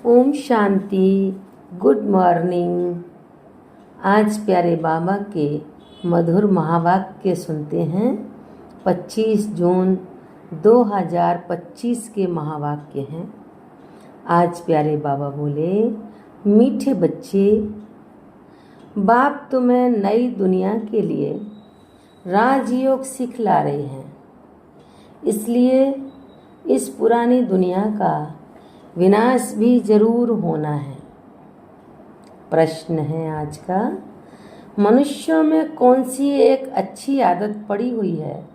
Om Shanti. Good morning. आज प्यारे बाबा के मधुर महावाक्य सुनते हैं। 25 जून 2025 के महावाक्य हैं। आज प्यारे बाबा बोले, मीठे बच्चे, बाप तुम्हें नई दुनिया के लिए राजयोग सिखला रहे हैं, इसलिए इस पुरानी दुनिया का विनाश भी जरूर होना है। प्रश्न है आज का, मनुष्यों में कौन सी एक अच्छी आदत पड़ी हुई है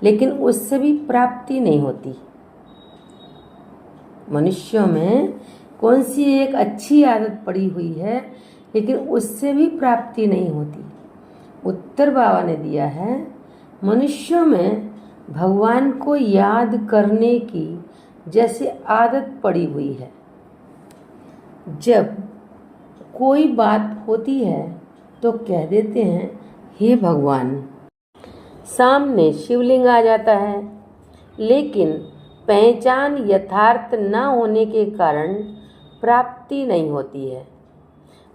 लेकिन उससे भी प्राप्ति नहीं होती? मनुष्यों में कौन सी एक अच्छी आदत पड़ी हुई है लेकिन उससे भी प्राप्ति नहीं होती? उत्तर बाबा ने दिया है, मनुष्यों में भगवान को याद करने की जैसे आदत पड़ी हुई है। जब कोई बात होती है तो कह देते हैं, हे भगवान। सामने शिवलिंग आ जाता है, लेकिन पहचान यथार्थ न होने के कारण प्राप्ति नहीं होती है।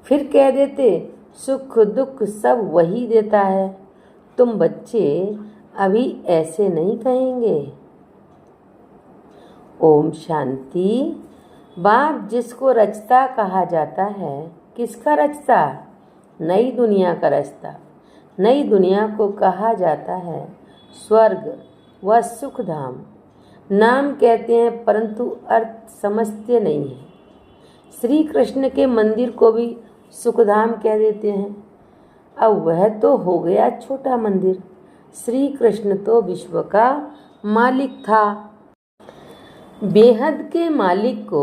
फिर कह देते, सुख दुख सब वही देता है। तुम बच्चे अभी ऐसे नहीं कहेंगे। ओम शांति। बाप जिसको रचता कहा जाता है, किसका रचता? नई दुनिया का रचता। नई दुनिया को कहा जाता है स्वर्ग व सुख धाम। नाम कहते हैं परंतु अर्थ समझते नहीं हैं। श्री कृष्ण के मंदिर को भी सुखधाम कह देते हैं। अब वह तो हो गया छोटा मंदिर। श्री कृष्ण तो विश्व का मालिक था। बेहद के मालिक को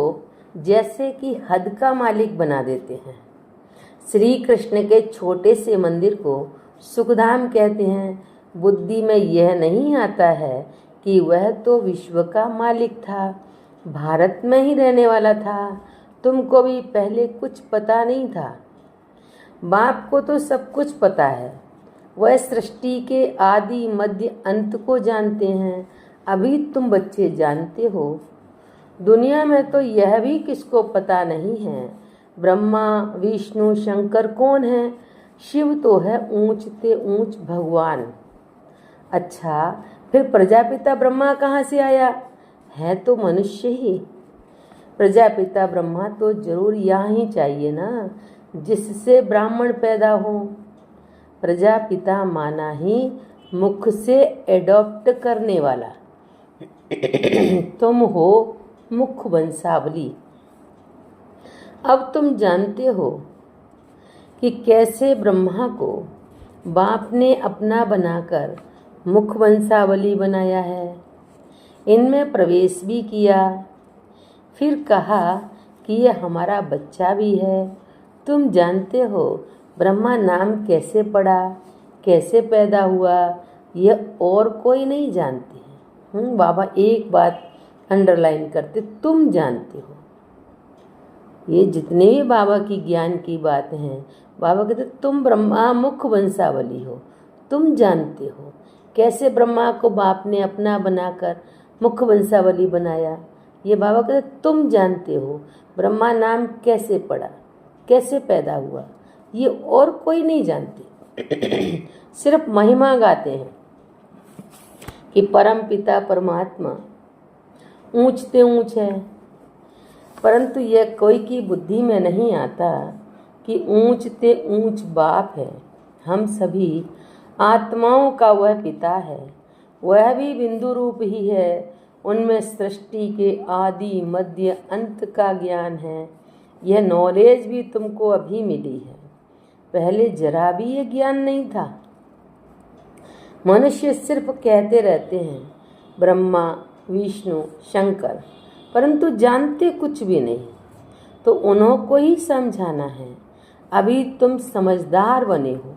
जैसे कि हद का मालिक बना देते हैं। श्री कृष्ण के छोटे से मंदिर को सुखधाम कहते हैं। बुद्धि में यह नहीं आता है कि वह तो विश्व का मालिक था, भारत में ही रहने वाला था। तुमको भी पहले कुछ पता नहीं था। बाप को तो सब कुछ पता है। वह सृष्टि के आदि मध्य अंत को जानते हैं। अभी तुम बच्चे जानते हो। दुनिया में तो यह भी किसको पता नहीं है, ब्रह्मा विष्णु शंकर कौन है? शिव तो है ऊंचते ऊंच भगवान। अच्छा, फिर प्रजापिता ब्रह्मा कहाँ से आया? है तो मनुष्य ही। प्रजापिता ब्रह्मा तो जरूर यहाँ ही चाहिए ना, जिससे ब्राह्मण पैदा हो। प्रजापिता माना ही मुख से एडॉप्ट करने वाला। तुम हो मुख वंशावली। अब तुम जानते हो कि कैसे ब्रह्मा को बाप ने अपना बनाकर मुख वंशावली बनाया है। इनमें प्रवेश भी किया, फिर कहा कि यह हमारा बच्चा भी है। तुम जानते हो ब्रह्मा नाम कैसे पड़ा, कैसे पैदा हुआ, यह और कोई नहीं जानते हैं। बाबा एक बात अंडरलाइन करते, तुम जानते हो। ये जितने भी बाबा की ज्ञान की बातें हैं, बाबा कहते तुम ब्रह्मा मुख वंशावली हो। तुम जानते हो कैसे ब्रह्मा को बाप ने अपना बनाकर मुख वंशावली बनाया। ये बाबा कहते तुम जानते हो ब्रह्मा नाम कैसे पड़ा, कैसे पैदा हुआ, ये और कोई नहीं जानते। सिर्फ महिमा गाते हैं कि परम पिता परमात्मा ऊंचते ऊंच है, परंतु यह कोई की बुद्धि में नहीं आता कि ऊंचते ऊंच बाप है। हम सभी आत्माओं का वह पिता है, वह भी बिंदु रूप ही है। उनमें सृष्टि के आदि मध्य अंत का ज्ञान है। यह नॉलेज भी तुमको अभी मिली है, पहले जरा भी ये ज्ञान नहीं था। मनुष्य सिर्फ कहते रहते हैं ब्रह्मा विष्णु शंकर, परंतु जानते कुछ भी नहीं। तो उन्हों को ही समझाना है। अभी तुम समझदार बने हो,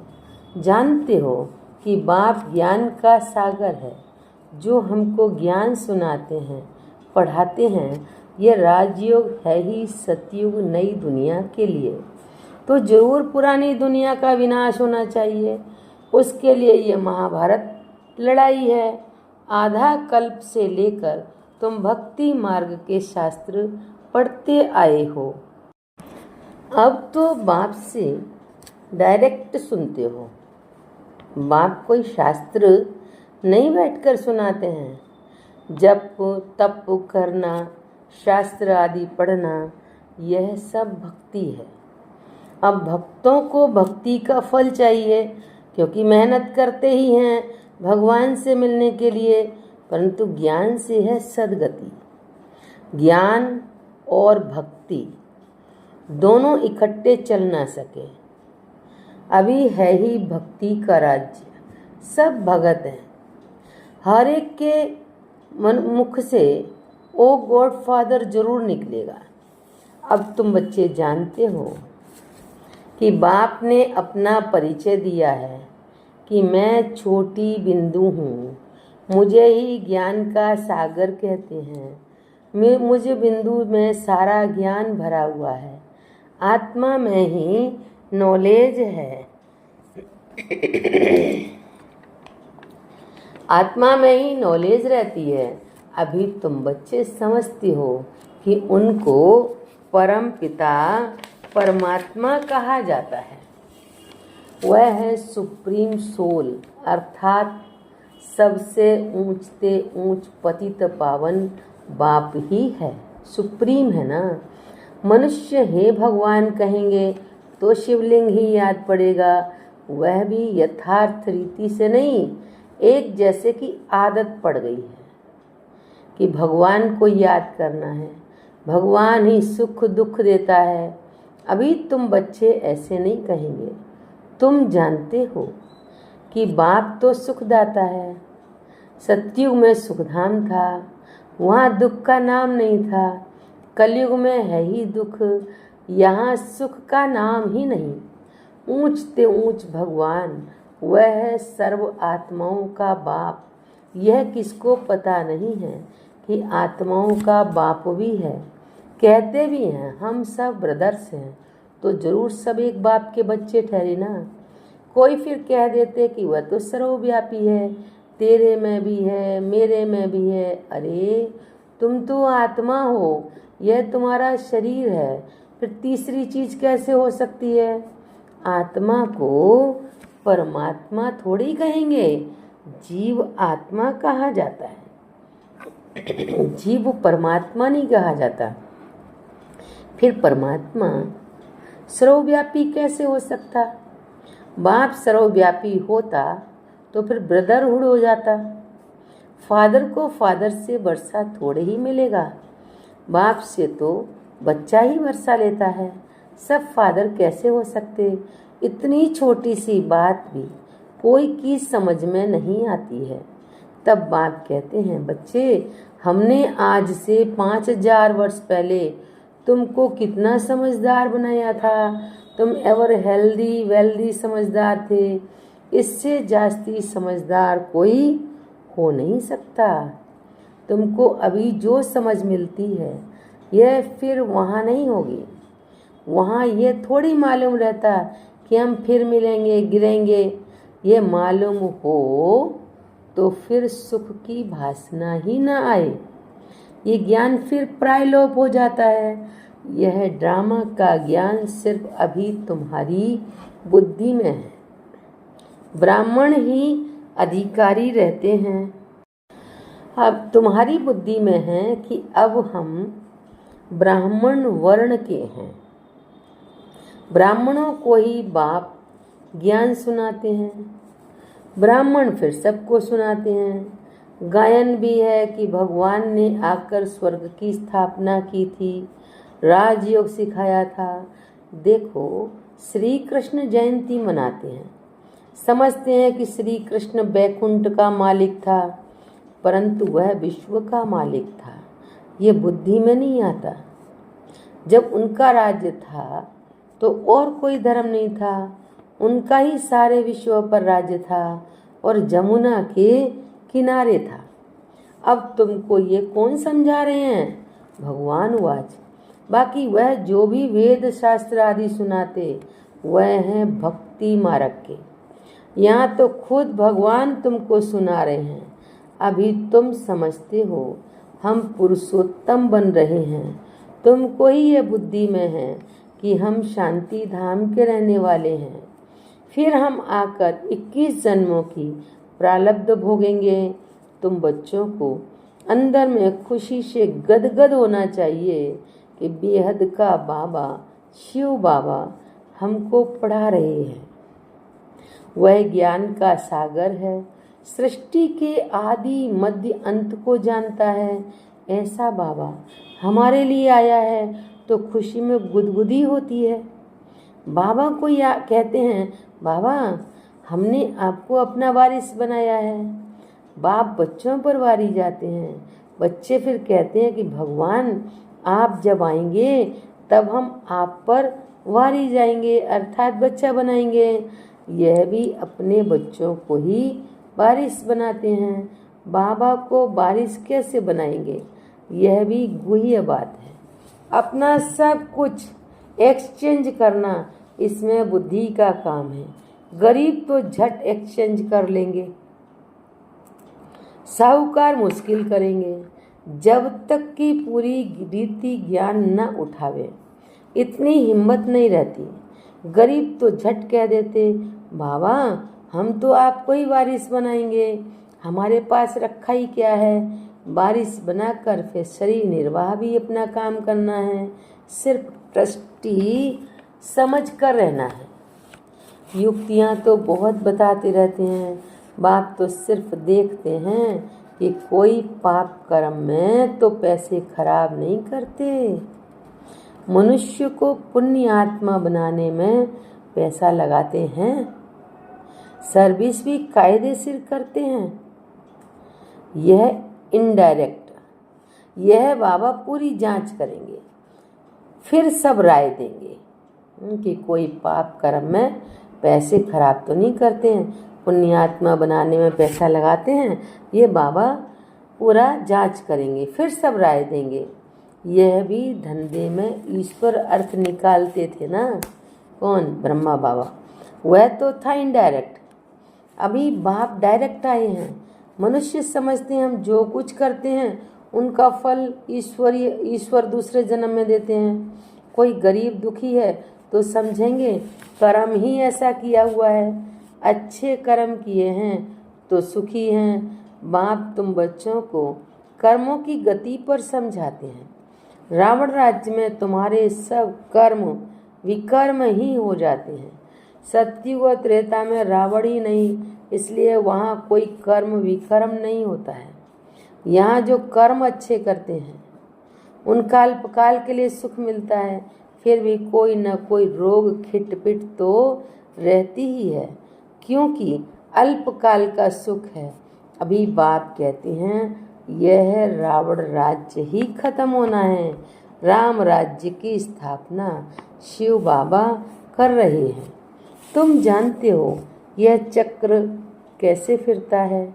जानते हो कि बाप ज्ञान का सागर है। जो हमको ज्ञान सुनाते हैं, पढ़ाते हैं, यह राजयोग है ही सतयुग नई दुनिया के लिए। तो जरूर पुरानी दुनिया का विनाश होना चाहिए। उसके लिए ये महाभारत लड़ाई है। आधा कल्प से लेकर तुम भक्ति मार्ग के शास्त्र पढ़ते आए हो। अब तो बाप से डायरेक्ट सुनते हो। बाप कोई शास्त्र नहीं बैठकर सुनाते हैं। जप तप करना, शास्त्र आदि पढ़ना, यह सब भक्ति है। अब भक्तों को भक्ति का फल चाहिए, क्योंकि मेहनत करते ही हैं भगवान से मिलने के लिए, परंतु ज्ञान से है सद्गति। ज्ञान और भक्ति दोनों इकट्ठे चल ना सके। अभी है ही भक्ति का राज्य, सब भगत हैं। हर एक के मुख से ओ गॉड फादर जरूर निकलेगा। अब तुम बच्चे जानते हो कि बाप ने अपना परिचय दिया है कि मैं छोटी बिंदु हूँ, मुझे ही ज्ञान का सागर कहते हैं। मुझे बिंदु में सारा ज्ञान भरा हुआ है। आत्मा में ही नॉलेज है। आत्मा में ही नॉलेज रहती है। अभी तुम बच्चे समझते हो कि उनको परम पिता परमात्मा कहा जाता है। वह है सुप्रीम सोल, अर्थात सबसे ऊंचते ऊंच पतित पावन बाप ही है। सुप्रीम है ना। मनुष्य हे भगवान कहेंगे तो शिवलिंग ही याद पड़ेगा, वह भी यथार्थ रीति से नहीं, एक जैसे कि आदत पड़ गई है कि भगवान को याद करना है। भगवान ही सुख दुख देता है। अभी तुम बच्चे ऐसे नहीं कहेंगे। तुम जानते हो कि बाप तो सुखदाता है। सतयुग में सुखधाम था, वहाँ दुख का नाम नहीं था। कलयुग में है ही दुख, यहाँ सुख का नाम ही नहीं। ऊंचते ऊंच भगवान, वह है सर्व आत्माओं का बाप। यह किसको पता नहीं है कि आत्माओं का बाप भी है। कहते भी हैं हम सब ब्रदर्स हैं, तो जरूर सब एक बाप के बच्चे ठहरे ना। कोई फिर कह देते कि वह तो सर्वव्यापी है, तेरे में भी है, मेरे में भी है। अरे तुम तो आत्मा हो, यह तुम्हारा शरीर है, फिर तीसरी चीज कैसे हो सकती है? आत्मा को परमात्मा थोड़ी कहेंगे, जीव आत्मा कहा जाता है। जीव परमात्मा नहीं कहा जाता। फिर परमात्मा सर्वव्यापी कैसे हो सकता? बाप सर्वव्यापी होता तो फिर ब्रदरहुड हो जाता। फादर को फादर से वर्षा थोड़े ही मिलेगा, बाप से तो बच्चा ही वर्षा लेता है। सब फादर कैसे हो सकते? इतनी छोटी सी बात भी कोई की समझ में नहीं आती है। तब बाप कहते हैं, बच्चे हमने आज से 5000 वर्ष पहले तुमको कितना समझदार बनाया था। तुम एवर हेल्दी वेल्दी समझदार थे। इससे जास्ती समझदार कोई हो नहीं सकता। तुमको अभी जो समझ मिलती है यह फिर वहाँ नहीं होगी। वहाँ ये थोड़ी मालूम रहता कि हम फिर मिलेंगे गिरेंगे। ये मालूम हो तो फिर सुख की भासना ही ना आए। ये ज्ञान फिर प्रायलोप हो जाता है। यह ड्रामा का ज्ञान सिर्फ अभी तुम्हारी बुद्धि में है। ब्राह्मण ही अधिकारी रहते हैं। अब तुम्हारी बुद्धि में है कि अब हम ब्राह्मण वर्ण के हैं। ब्राह्मणों को ही बाप ज्ञान सुनाते हैं। ब्राह्मण फिर सबको सुनाते हैं। गायन भी है कि भगवान ने आकर स्वर्ग की स्थापना की थी, राजयोग सिखाया था। देखो श्री कृष्ण जयंती मनाते हैं, समझते हैं कि श्री कृष्ण बैकुंठ का मालिक था, परंतु वह विश्व का मालिक था। ये बुद्धि में नहीं आता। जब उनका राज्य था तो और कोई धर्म नहीं था, उनका ही सारे विश्व पर राज्य था और जमुना के किनारे था। अब तुमको ये कौन समझा रहे हैं? भगवान वाच। बाकी वह जो भी वेद शास्त्र आदि सुनाते वह हैं भक्ति मार्ग के। यहाँ तो खुद भगवान तुमको सुना रहे हैं। अभी तुम समझते हो हम पुरुषोत्तम बन रहे हैं, तुमको ही ये बुद्धि में है कि हम शांति धाम के रहने वाले हैं। फिर हम आकर 21 जन्मों की प्रारब्ध भोगेंगे। तुम बच्चों को अंदर में खुशी से गदगद होना चाहिए कि बेहद का बाबा शिव बाबा हमको पढ़ा रहे हैं। वह ज्ञान का सागर है, सृष्टि के आदि मध्य अंत को जानता है। ऐसा बाबा हमारे लिए आया है तो खुशी में गुदगुदी होती है। बाबा को या कहते हैं, बाबा हमने आपको अपना वारिस बनाया है। बाप बच्चों पर वारी जाते हैं। बच्चे फिर कहते हैं कि भगवान आप जब आएंगे तब हम आप पर वारी जाएंगे, अर्थात बच्चा बनाएंगे। यह भी अपने बच्चों को ही वारिस बनाते हैं। बाबा को वारिस कैसे बनाएंगे, यह भी गुह्य बात है। अपना सब कुछ एक्सचेंज करना इसमें बुद्धि का काम है। गरीब तो झट एक्सचेंज कर लेंगे, साहूकार मुश्किल करेंगे। जब तक कि पूरी रीति ज्ञान न उठावे इतनी हिम्मत नहीं रहती। गरीब तो झट कह देते, बाबा हम तो आपको ही वारिस बनाएंगे, हमारे पास रखा ही क्या है। वारिस बनाकर फिर शरीर निर्वाह भी अपना काम करना है, सिर्फ ट्रस्टी समझ कर रहना है। युक्तियाँ तो बहुत बताते रहते हैं, बाप तो सिर्फ देखते हैं कि कोई पाप कर्म में तो पैसे खराब नहीं करते। मनुष्य को पुण्य आत्मा बनाने में पैसा लगाते हैं, सर्विस भी कायदे से करते हैं। यह इनडायरेक्ट, यह बाबा पूरी जांच करेंगे, फिर सब राय देंगे कि कोई पाप कर्म में पैसे खराब तो नहीं करते हैं, पुण्यात्मा बनाने में पैसा लगाते हैं। ये बाबा पूरा जांच करेंगे, फिर सब राय देंगे। यह भी धंधे में ईश्वर अर्थ निकालते थे ना, कौन? ब्रह्मा बाबा। वह तो था इनडायरेक्ट, अभी बाप डायरेक्ट आए हैं। मनुष्य समझते हैं हम जो कुछ करते हैं उनका फल ईश्वर दूसरे जन्म में देते हैं। कोई गरीब दुखी है तो समझेंगे कर्म ही ऐसा किया हुआ है, अच्छे कर्म किए हैं तो सुखी हैं। बाप तुम बच्चों को कर्मों की गति पर समझाते हैं। रावण राज्य में तुम्हारे सब कर्म विकर्म ही हो जाते हैं। सत्युग और त्रेता में रावण ही नहीं, इसलिए वहाँ कोई कर्म विकर्म नहीं होता है। यहाँ जो कर्म अच्छे करते हैं उनका अल्पकाल के लिए सुख मिलता है, फिर भी कोई न कोई रोग खिटपिट तो रहती ही है, क्योंकि अल्पकाल का सुख है। अभी बाप कहते हैं यह रावण राज्य ही खत्म होना है, राम राज्य की स्थापना शिव बाबा कर रहे हैं। तुम जानते हो यह चक्र कैसे फिरता है।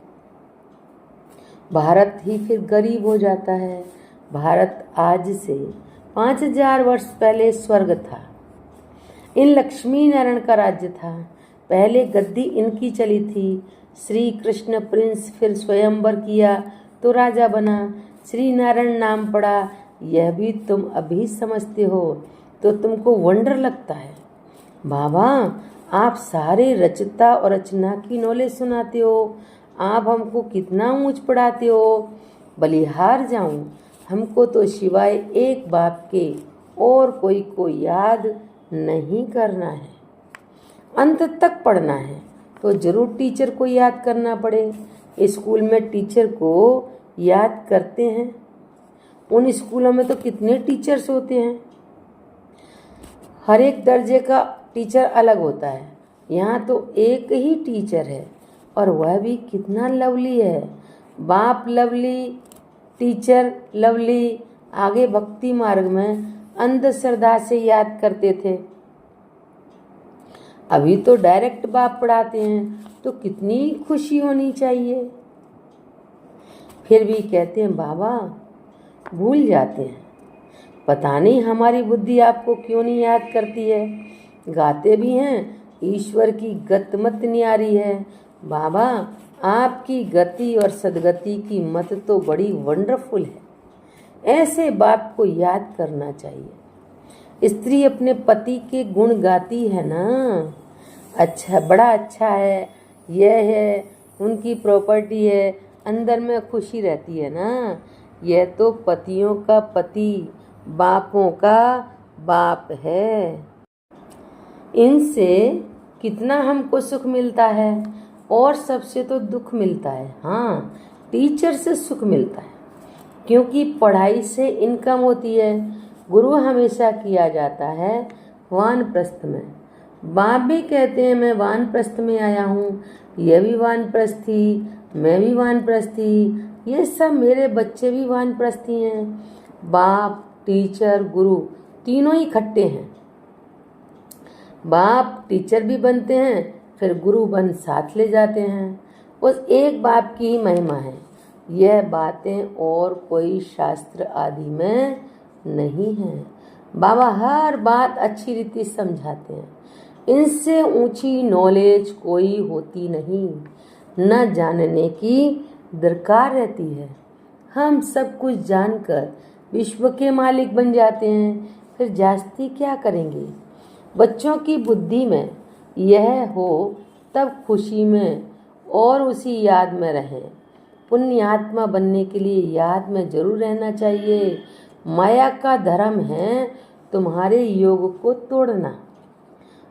भारत ही फिर गरीब हो जाता है। भारत आज से 5000 वर्ष पहले स्वर्ग था। इन लक्ष्मी नारायण का राज्य था। पहले गद्दी इनकी चली थी। श्री कृष्ण प्रिंस, फिर स्वयंवर किया तो राजा बना, श्री नारायण नाम पड़ा। यह भी तुम अभी समझते हो तो तुमको वंडर लगता है। बाबा आप सारे रचता और रचना की नॉलेज सुनाते हो, आप हमको कितना ऊंच पढ़ाते हो। बलिहार जाऊं, हमको तो सिवाय एक बाप के और कोई को याद नहीं करना है। अंत तक पढ़ना है तो जरूर टीचर को याद करना पड़े। स्कूल में टीचर को याद करते हैं, उन स्कूलों में तो कितने टीचर्स होते हैं, हर एक दर्जे का टीचर अलग होता है। यहाँ तो एक ही टीचर है और वह भी कितना लवली है। बाप लवली, टीचर लवली। आगे भक्ति मार्ग में अंधश्रद्धा से याद करते थे, अभी तो डायरेक्ट बाप पढ़ाते हैं, तो कितनी खुशी होनी चाहिए। फिर भी कहते हैं बाबा भूल जाते हैं। पता नहीं हमारी बुद्धि आपको क्यों नहीं याद करती है। गाते भी हैं ईश्वर की गत न्यारी है। बाबा आपकी गति और सदगति की मत तो बड़ी वंडरफुल है। ऐसे बाप को याद करना चाहिए। स्त्री अपने पति के गुण गाती है ना, अच्छा, बड़ा अच्छा है, यह है, उनकी प्रॉपर्टी है, अंदर में खुशी रहती है ना। यह तो पतियों का पति, बापों का बाप है। इनसे कितना हमको सुख मिलता है, और सबसे तो दुख मिलता है। हाँ, टीचर से सुख मिलता है, क्योंकि पढ़ाई से इनकम होती है। गुरु हमेशा किया जाता है वानप्रस्थ में। बाप भी कहते हैं मैं वानप्रस्थ में आया हूँ, यह भी वानप्रस्थ थी, मैं भी वानप्रस्थ थी, ये सब मेरे बच्चे भी वानप्रस्थी हैं। बाप, टीचर, गुरु तीनों ही इकट्ठे हैं। बाप टीचर भी बनते हैं, फिर गुरु बन साथ ले जाते हैं। उस एक बाप की ही महिमा है। यह बातें और कोई शास्त्र आदि में नहीं है। बाबा हर बात अच्छी रीति समझाते हैं। इनसे ऊंची नॉलेज कोई होती नहीं, न जानने की दरकार रहती है। हम सब कुछ जानकर विश्व के मालिक बन जाते हैं, फिर जास्ती क्या करेंगे। बच्चों की बुद्धि में यह हो तब खुशी में और उसी याद में रहें। पुण्यात्मा बनने के लिए याद में जरूर रहना चाहिए। माया का धर्म है तुम्हारे योग को तोड़ना।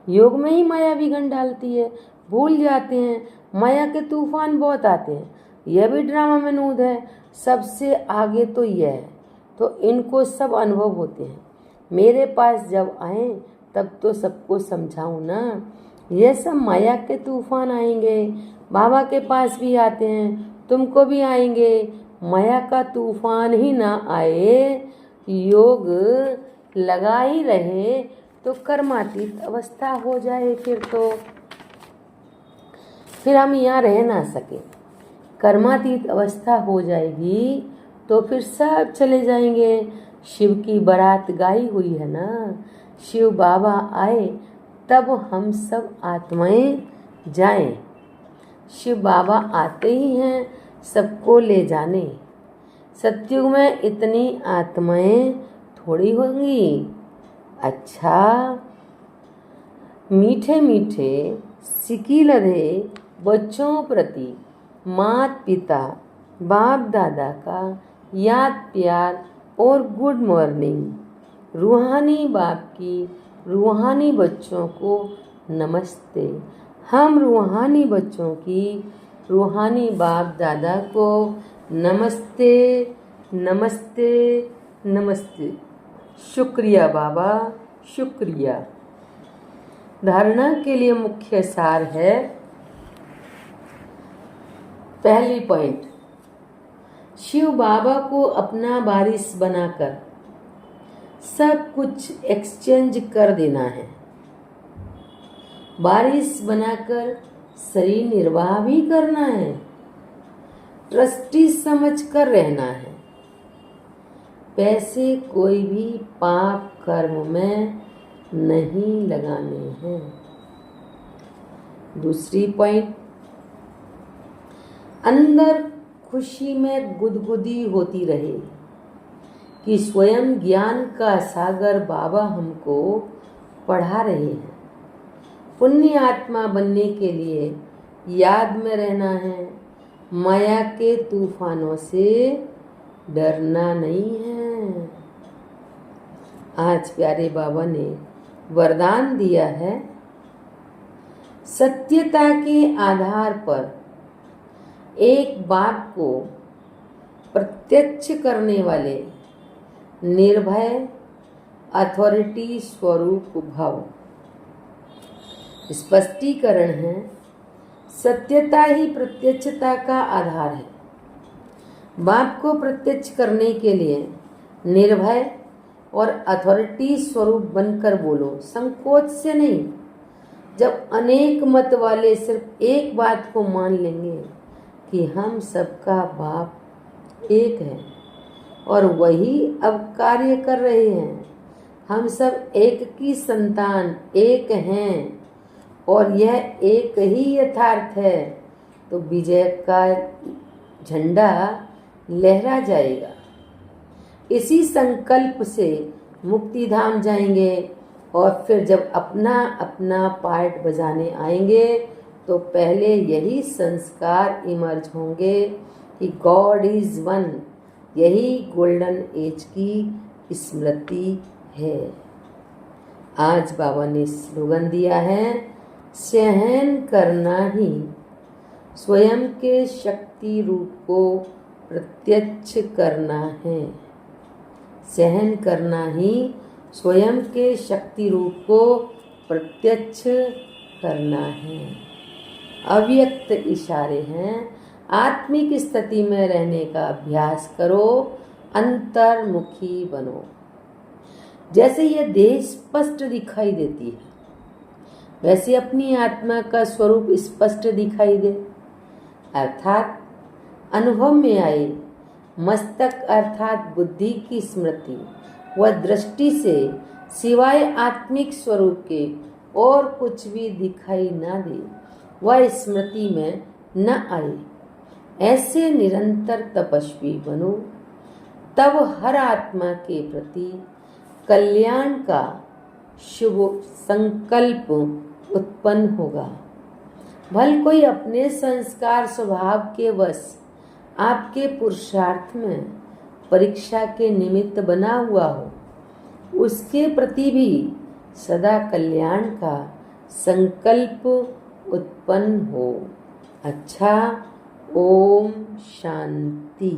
योग में ही माया विघन डालती है, भूल जाते हैं। माया के तूफान बहुत आते हैं, यह भी ड्रामा में नूद है। सबसे आगे तो यह है, तो इनको सब अनुभव होते हैं। मेरे पास जब आए तब तो सबको समझाऊं ना। यह सब माया के तूफान आएंगे, बाबा के पास भी आते हैं, तुमको भी आएंगे। माया का तूफान ही ना आए, योग लगा ही रहे तो कर्मातीत अवस्था हो जाए। फिर हम यहाँ रह ना सके। कर्मातीत अवस्था हो जाएगी तो फिर सब चले जाएंगे। शिव की बारात गाई हुई है ना, शिव बाबा आए तब हम सब आत्माएं जाएं। शिव बाबा आते ही हैं सबको ले जाने। सतयुग में इतनी आत्माएं थोड़ी होंगी। अच्छा, मीठे मीठे सिकी लधे बच्चों प्रति माता पिता बाप दादा का याद प्यार और गुड मॉर्निंग। रूहानी बाप की रूहानी बच्चों को नमस्ते। हम रूहानी बच्चों की रूहानी बाप दादा को नमस्ते नमस्ते नमस्ते। शुक्रिया बाबा, शुक्रिया। धारणा के लिए मुख्य सार है। पहली पॉइंट, शिव बाबा को अपना वारिस बनाकर सब कुछ एक्सचेंज कर देना है। वारिस बनाकर शरीर निर्वाह भी करना है, ट्रस्टी समझ कर रहना है। पैसे कोई भी पाप कर्म में नहीं लगाने हैं। दूसरी पॉइंट, अंदर खुशी में गुदगुदी होती रहे कि स्वयं ज्ञान का सागर बाबा हमको पढ़ा रहे हैं। पुण्य आत्मा बनने के लिए याद में रहना है। माया के तूफानों से डरना नहीं है। आज प्यारे बाबा ने वरदान दिया है, सत्यता के आधार पर एक बात को प्रत्यक्ष करने वाले निर्भय अथॉरिटी स्वरूप भव। स्पष्टीकरण है, सत्यता ही प्रत्यक्षता का आधार है। बाप को प्रत्यक्ष करने के लिए निर्भय और अथॉरिटी स्वरूप बनकर बोलो, संकोच से नहीं। जब अनेक मत वाले सिर्फ एक बात को मान लेंगे कि हम सबका बाप एक है और वही अब कार्य कर रहे हैं, हम सब एक की संतान एक हैं और यह एक ही यथार्थ है, तो विजय का झंडा लहरा जाएगा। इसी संकल्प से मुक्ति धाम जाएंगे और फिर जब अपना अपना पार्ट बजाने आएंगे तो पहले यही संस्कार इमर्ज होंगे कि गॉड इज वन। यही गोल्डन एज की स्मृति है। आज बाबा ने स्लोगन दिया है, सहन करना ही स्वयं के शक्ति रूप को प्रत्यक्ष करना है। सहन करना ही स्वयं के शक्ति रूप को प्रत्यक्ष करना है। अव्यक्त इशारे हैं। आत्मिक स्थिति में रहने का अभ्यास करो, अंतर्मुखी बनो। जैसे यह देह स्पष्ट दिखाई देती है वैसे अपनी आत्मा का स्वरूप स्पष्ट दिखाई दे, अर्थात अनुभव में आए। मस्तक अर्थात बुद्धि की स्मृति व दृष्टि से सिवाय आत्मिक स्वरूप के और कुछ भी दिखाई न दे, वह स्मृति में न आए। ऐसे निरंतर तपस्वी बनो, तब हर आत्मा के प्रति कल्याण का शुभ संकल्प उत्पन्न होगा। भल कोई अपने संस्कार स्वभाव के वश आपके पुरुषार्थ में परीक्षा के निमित्त बना हुआ हो, उसके प्रति भी सदा कल्याण का संकल्प उत्पन्न हो। अच्छा, ओम शांति।